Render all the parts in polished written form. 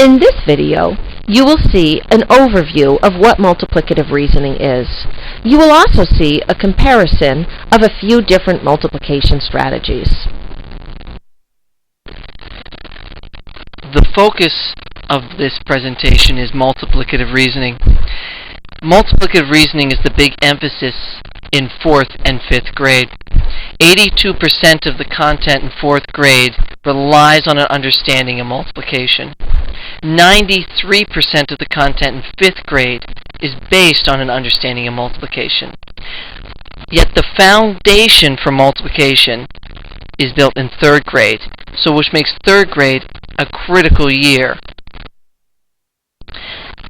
In this video, you will see an overview of what multiplicative reasoning is. You will also see a comparison of a few different multiplication strategies. The focus of this presentation is multiplicative reasoning. Multiplicative reasoning is the big emphasis in 4th and 5th grade. 82% of the content in 4th grade relies on an understanding of multiplication. 93% of the content in 5th grade is based on an understanding of multiplication. Yet the foundation for multiplication is built in 3rd grade, so which makes 3rd grade a critical year.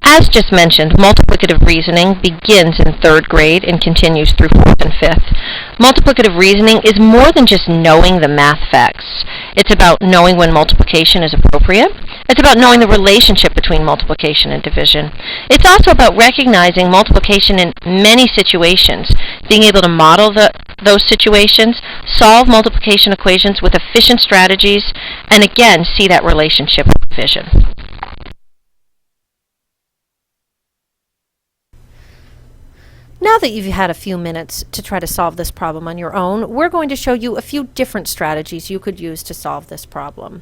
As just mentioned, multiplicative reasoning begins in 3rd grade and continues through 4th and 5th. Multiplicative reasoning is more than just knowing the math facts. It's about knowing when multiplication is appropriate. It's about knowing the relationship between multiplication and division. It's also about recognizing multiplication in many situations, being able to model those situations, solve multiplication equations with efficient strategies, and again, see that relationship with division. Now that you've had a few minutes to try to solve this problem on your own, we're going to show you a few different strategies you could use to solve this problem.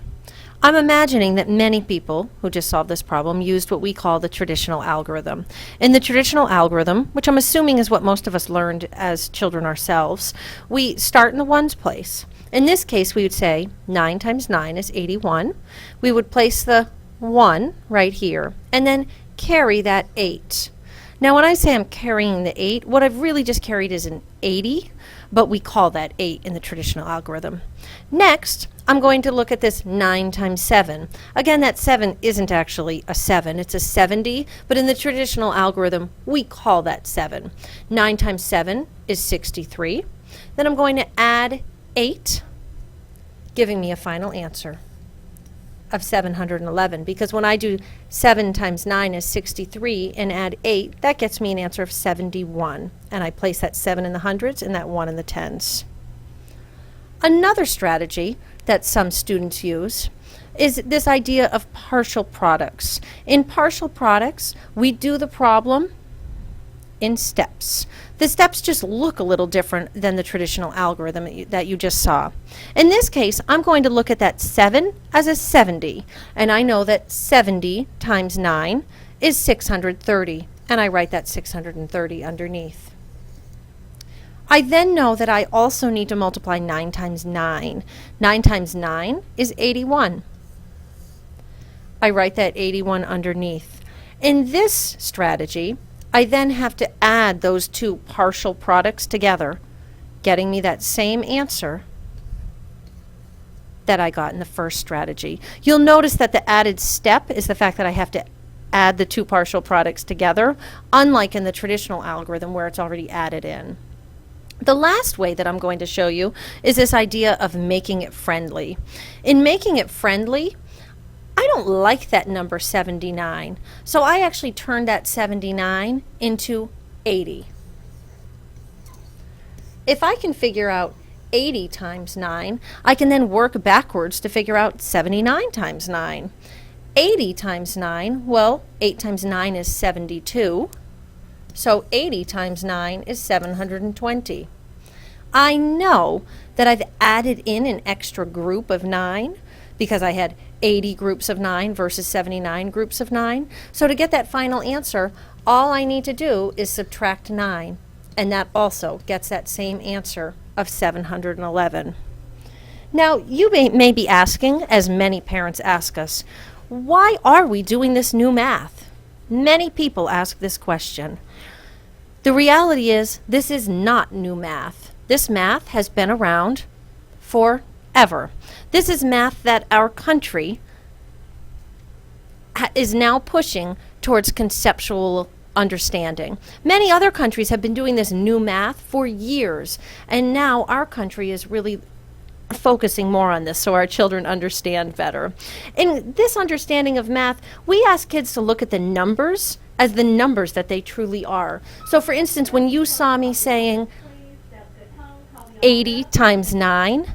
I'm imagining that many people who just solved this problem used what we call the traditional algorithm. In the traditional algorithm, which I'm assuming is what most of us learned as children ourselves, we start in the ones place. In this case, we would say 9 times 9 is 81. We would place the 1 right here, and then carry that 8. Now when I say I'm carrying the 8, what I've really just carried is an 80, but we call that 8 in the traditional algorithm. Next, I'm going to look at this 9 times 7. Again, that 7 isn't actually a 7, it's a 70, but in the traditional algorithm, we call that 7. 9 times 7 is 63. Then I'm going to add 8, giving me a final answer of 711, because when I do 7 times 9 is 63 and add 8, that gets me an answer of 71. And I place that 7 in the hundreds and that 1 in the tens. Another strategy that some students use is this idea of partial products. In partial products, we do the problem in steps. The steps just look a little different than the traditional algorithm that you just saw. In this case, I'm going to look at that 7 as a 70, and I know that 70 times 9 is 630, and I write that 630 underneath. I then know that I also need to multiply 9 times 9. 9 times 9 is 81. I write that 81 underneath. In this strategy, I then have to add those two partial products together, getting me that same answer that I got in the first strategy. You'll notice that the added step is the fact that I have to add the two partial products together, unlike in the traditional algorithm where it's already added in. The last way that I'm going to show you is this idea of making it friendly. In making it friendly, I don't like that number 79, so I actually turned that 79 into 80. If I can figure out 80 times 9, I can then work backwards to figure out 79 times 9. 80 times 9, well, 8 times 9 is 72, so 80 times 9 is 720. I know that I've added in an extra group of 9 because I had 80 groups of 9 versus 79 groups of 9. So to get that final answer, all I need to do is subtract 9, and that also gets that same answer of 711. Now, you may be asking, as many parents ask us, why are we doing this new math? Many people ask this question. The reality is, this is not new math. This math has been around forever. This is math that our country is now pushing towards conceptual understanding. Many other countries have been doing this new math for years, and now our country is really focusing more on this so our children understand better. In this understanding of math, we ask kids to look at the numbers as the numbers that they truly are. So for instance, when you saw me saying 80 times 9,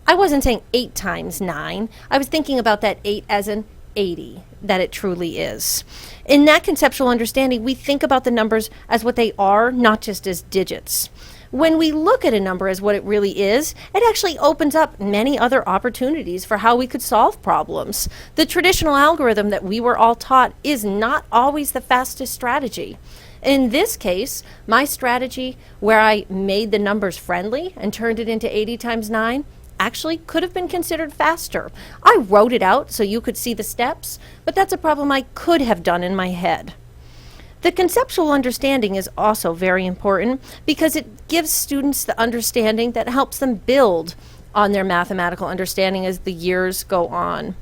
I wasn't saying 8 times 9. I was thinking about that 8 as an 80 that it truly is. In that conceptual understanding, we think about the numbers as what they are, not just as digits. When we look at a number as what it really is, it actually opens up many other opportunities for how we could solve problems. The traditional algorithm that we were all taught is not always the fastest strategy. In this case, my strategy where I made the numbers friendly and turned it into 80 times 9 actually could have been considered faster. I wrote it out so you could see the steps, but that's a problem I could have done in my head. The conceptual understanding is also very important because it gives students the understanding that helps them build on their mathematical understanding as the years go on.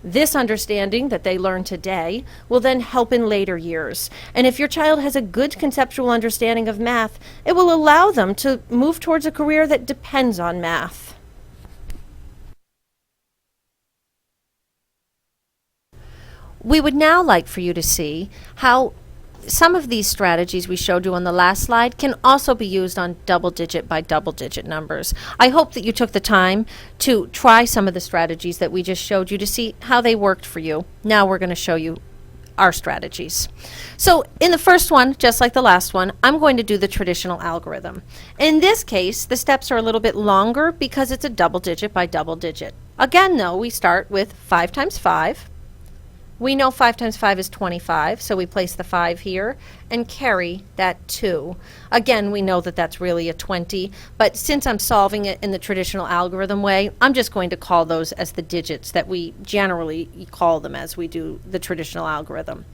This understanding that they learn today will then help in later years. And if your child has a good conceptual understanding of math, it will allow them to move towards a career that depends on math. We would now like for you to see how some of these strategies we showed you on the last slide can also be used on double-digit by double-digit numbers. I hope that you took the time to try some of the strategies that we just showed you to see how they worked for you. Now we're going to show you our strategies. So in the first one, just like the last one, I'm going to do the traditional algorithm. In this case, the steps are a little bit longer because it's a double-digit by double-digit. Again, though, we start with 5 times 5. We know 5 times 5 is 25, so we place the 5 here and carry that 2. Again, we know that that's really a 20, but since I'm solving it in the traditional algorithm way, I'm just going to call those as the digits that we generally call them as we do the traditional algorithm.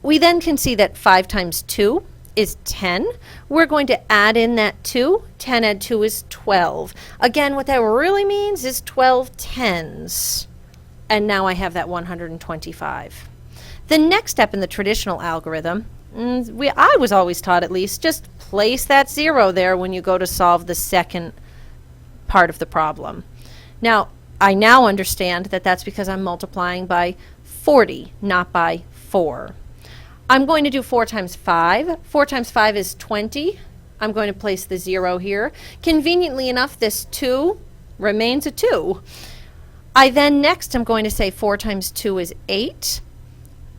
We then can see that 5 times 2 is 10. We're going to add in that 2. 10 add 2 is 12. Again, what that really means is 12 tens. And now I have that 125. The next step in the traditional algorithm, I was always taught at least, just place that 0 there when you go to solve the second part of the problem. Now, I now understand that that's because I'm multiplying by 40, not by 4. I'm going to do 4 times 5. 4 times 5 is 20. I'm going to place the 0 here. Conveniently enough, this 2 remains a 2. I then next am going to say 4 times 2 is 8.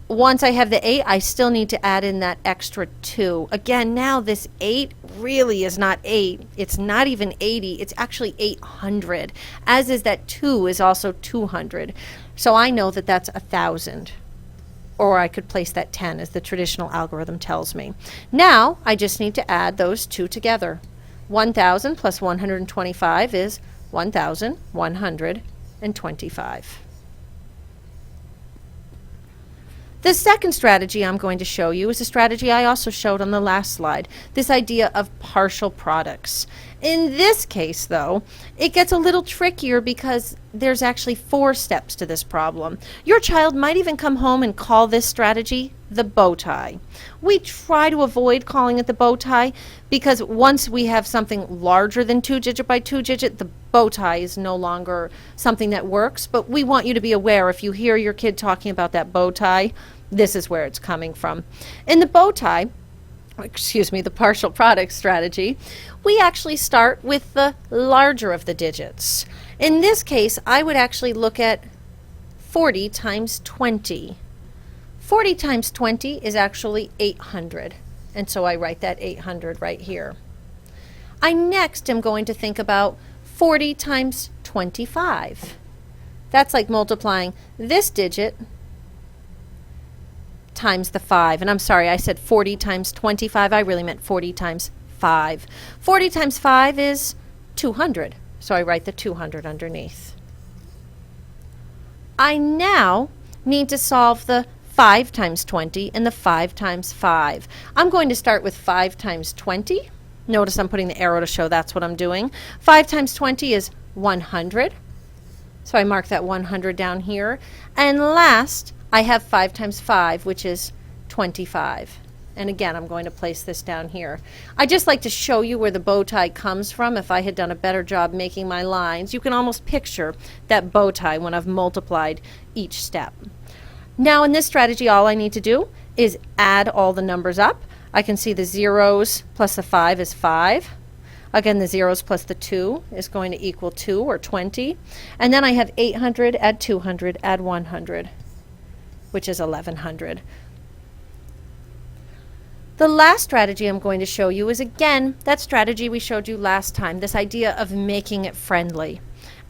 Once I have the 8, I still need to add in that extra 2. Again, now this 8 really is not 8. It's not even 80. It's actually 800, as is that 2 is also 200. So I know that that's 1,000. Or I could place that 10 as the traditional algorithm tells me. Now I just need to add those two together. 1,000 plus 125 is 1,125. The second strategy I'm going to show you is a strategy I also showed on the last slide, this idea of partial products. In this case, though, it gets a little trickier because there's actually 4 steps to this problem. Your child might even come home and call this strategy the bow tie. We try to avoid calling it the bow tie because once we have something larger than 2-digit by 2-digit, the bow tie is no longer something that works. But we want you to be aware if you hear your kid talking about that bow tie, this is where it's coming from. In the bow tie, the partial product strategy, we actually start with the larger of the digits. In this case, I would actually look at 40 times 20. 40 times 20 is actually 800, and so I write that 800 right here. I next am going to think about 40 times 25. That's like multiplying this digit times the 5. And I'm sorry, I said 40 times 25. I really meant 40 times 5. 40 times 5 is 200, so I write the 200 underneath. I now need to solve the 5 times 20 and the 5 times 5. I'm going to start with 5 times 20. Notice I'm putting the arrow to show that's what I'm doing. 5 times 20 is 100. So I mark that 100 down here. And last, I have 5 times 5, which is 25. And again, I'm going to place this down here. I just like to show you where the bow tie comes from. If I had done a better job making my lines, you can almost picture that bow tie when I've multiplied each step. Now in this strategy, all I need to do is add all the numbers up. I can see the zeros plus the 5 is 5. Again, the zeros plus the 2 is going to equal 2 or 20. And then I have 800, add 200, add 100. which is 1100. The last strategy I'm going to show you is, again, that strategy we showed you last time, this idea of making it friendly.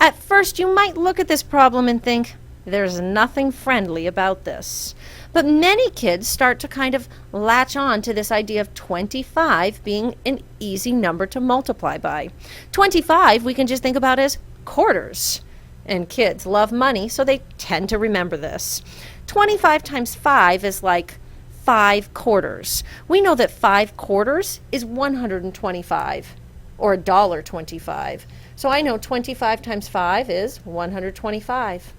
At first, you might look at this problem and think, there's nothing friendly about this. But many kids start to kind of latch on to this idea of 25 being an easy number to multiply by. 25 we can just think about as quarters. And kids love money, so they tend to remember this. 25 times 5 is like 5 quarters. We know that 5 quarters is 125, or $1.25. So I know 25 times 5 is 125.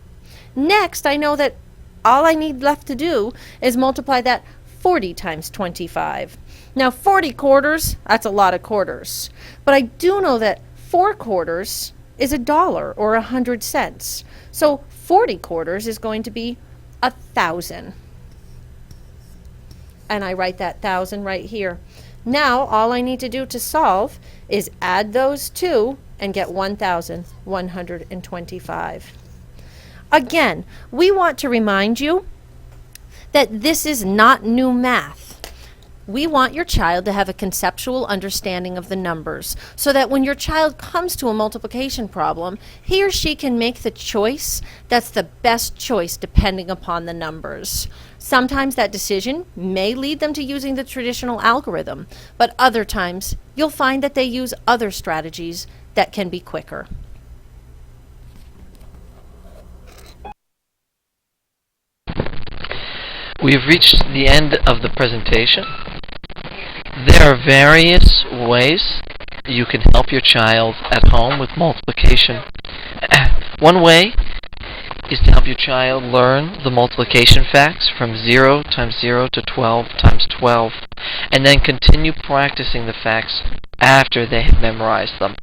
Next, I know that all I need left to do is multiply that 40 times 25. Now 40 quarters, that's a lot of quarters. But I do know that 4 quarters is $1 or 100 cents. So 40 quarters is going to be 1,000. And I write that 1,000 right here. Now all I need to do to solve is add those two and get 1,125. Again, we want to remind you that this is not new math. We want your child to have a conceptual understanding of the numbers so that when your child comes to a multiplication problem, he or she can make the choice that's the best choice depending upon the numbers. Sometimes that decision may lead them to using the traditional algorithm, but other times you'll find that they use other strategies that can be quicker. We have reached the end of the presentation. There are various ways you can help your child at home with multiplication. One way is to help your child learn the multiplication facts from 0 times 0 to 12 times 12, and then continue practicing the facts after they have memorized them.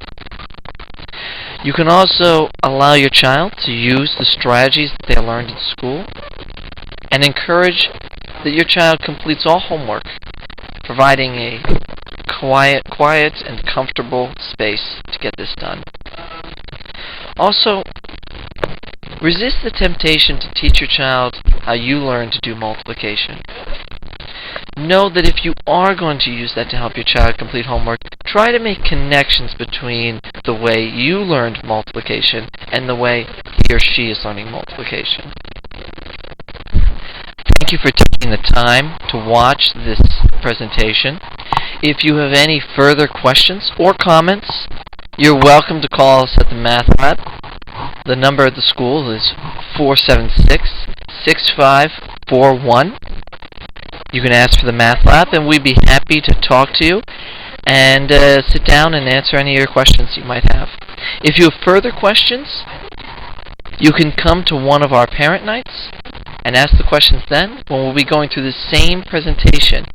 You can also allow your child to use the strategies that they learned in school and encourage that your child completes all homework, providing a quiet and comfortable space to get this done. Also, resist the temptation to teach your child how you learn to do multiplication. Know that if you are going to use that to help your child complete homework, try to make connections between the way you learned multiplication and the way he or she is learning multiplication. Thank you for taking the time to watch this presentation. If you have any further questions or comments, you're welcome to call us at the Math Lab. The number at the school is 476-6541. You can ask for the Math Lab, and we'd be happy to talk to you and sit down and answer any of your questions you might have. If you have further questions, you can come to one of our parent nights and ask the questions then, when we'll be going through the same presentation